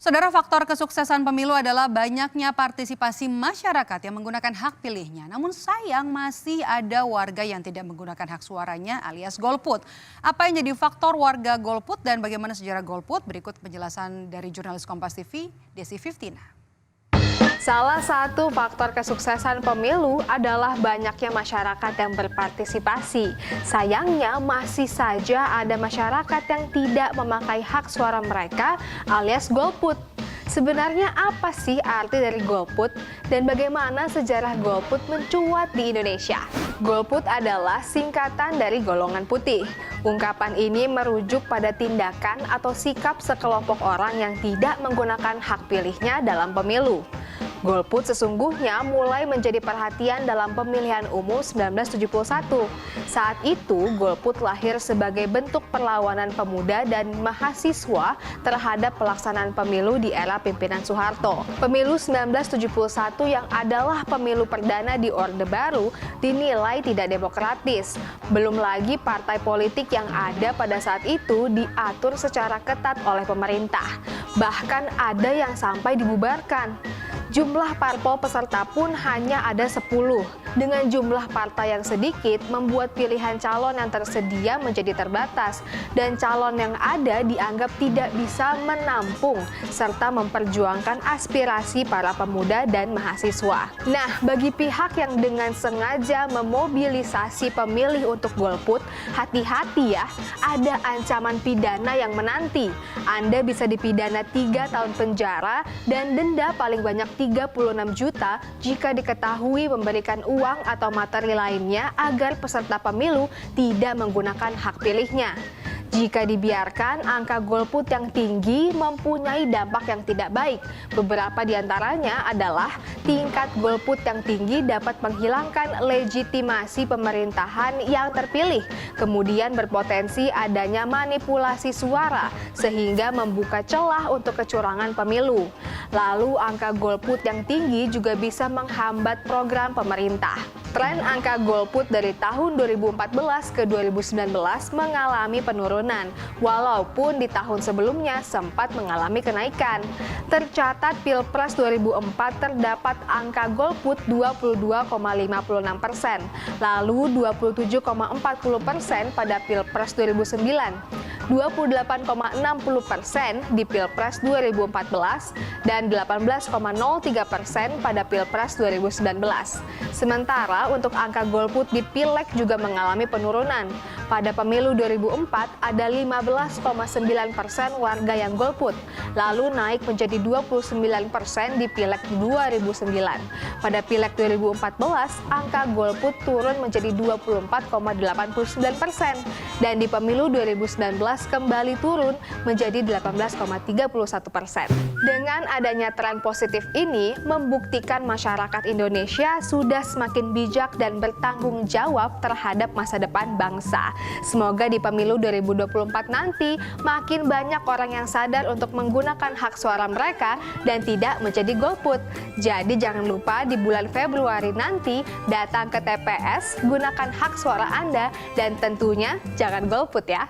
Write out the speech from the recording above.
Saudara, faktor kesuksesan pemilu adalah banyaknya partisipasi masyarakat yang menggunakan hak pilihnya. Namun sayang masih ada warga yang tidak menggunakan hak suaranya alias golput. Apa yang jadi faktor warga golput dan bagaimana sejarah golput? Berikut penjelasan dari jurnalis Kompas TV, Desi Fiftina. Salah satu faktor kesuksesan pemilu adalah banyaknya masyarakat yang berpartisipasi. Sayangnya masih saja ada masyarakat yang tidak memakai hak suara mereka alias golput. Sebenarnya apa sih arti dari golput dan bagaimana sejarah golput mencuat di Indonesia? Golput adalah singkatan dari golongan putih. Ungkapan ini merujuk pada tindakan atau sikap sekelompok orang yang tidak menggunakan hak pilihnya dalam pemilu. Golput sesungguhnya mulai menjadi perhatian dalam pemilihan umum 1971. Saat itu, golput lahir sebagai bentuk perlawanan pemuda dan mahasiswa terhadap pelaksanaan pemilu di era pimpinan Soeharto. Pemilu 1971 yang adalah pemilu perdana di Orde Baru dinilai tidak demokratis. Belum lagi partai politik yang ada pada saat itu diatur secara ketat oleh pemerintah. Bahkan ada yang sampai dibubarkan. Jumlah parpol peserta pun hanya ada 10. Dengan jumlah partai yang sedikit, membuat pilihan calon yang tersedia menjadi terbatas, dan calon yang ada dianggap tidak bisa menampung serta memperjuangkan aspirasi para pemuda dan mahasiswa. Nah, bagi pihak yang dengan sengaja memobilisasi pemilih untuk golput, hati-hati ya, ada ancaman pidana yang menanti. Anda bisa dipidana 3 tahun penjara dan denda paling banyak 36 juta jika diketahui memberikan uang atau materi lainnya agar peserta pemilu tidak menggunakan hak pilihnya. Jika dibiarkan, angka golput yang tinggi mempunyai dampak yang tidak baik. Beberapa di antaranya adalah tingkat golput yang tinggi dapat menghilangkan legitimasi pemerintahan yang terpilih. Kemudian berpotensi adanya manipulasi suara sehingga membuka celah untuk kecurangan pemilu. Lalu angka golput yang tinggi juga bisa menghambat program pemerintah. Tren angka golput dari tahun 2014 ke 2019 mengalami penurunan, walaupun di tahun sebelumnya sempat mengalami kenaikan. Tercatat Pilpres 2004 terdapat angka golput 22,56%, lalu 27,40% pada Pilpres 2009, 28,60% di Pilpres 2014, dan 18,03% pada Pilpres 2019. Sementara untuk angka golput di Pileg juga mengalami penurunan. Pada pemilu 2004 ada 15,9% warga yang golput, lalu naik menjadi 29% di Pileg 2009. Pada Pileg 2014 angka golput turun menjadi 24,89% dan di pemilu 2019 kembali turun menjadi 18,31%. Dengan adanya tren positif ini membuktikan masyarakat Indonesia sudah semakin bijak dan bertanggung jawab terhadap masa depan bangsa. Semoga di pemilu 2024 nanti makin banyak orang yang sadar untuk menggunakan hak suara mereka dan tidak menjadi golput. Jadi jangan lupa di bulan Februari nanti datang ke TPS, gunakan hak suara Anda dan tentunya jangan golput ya.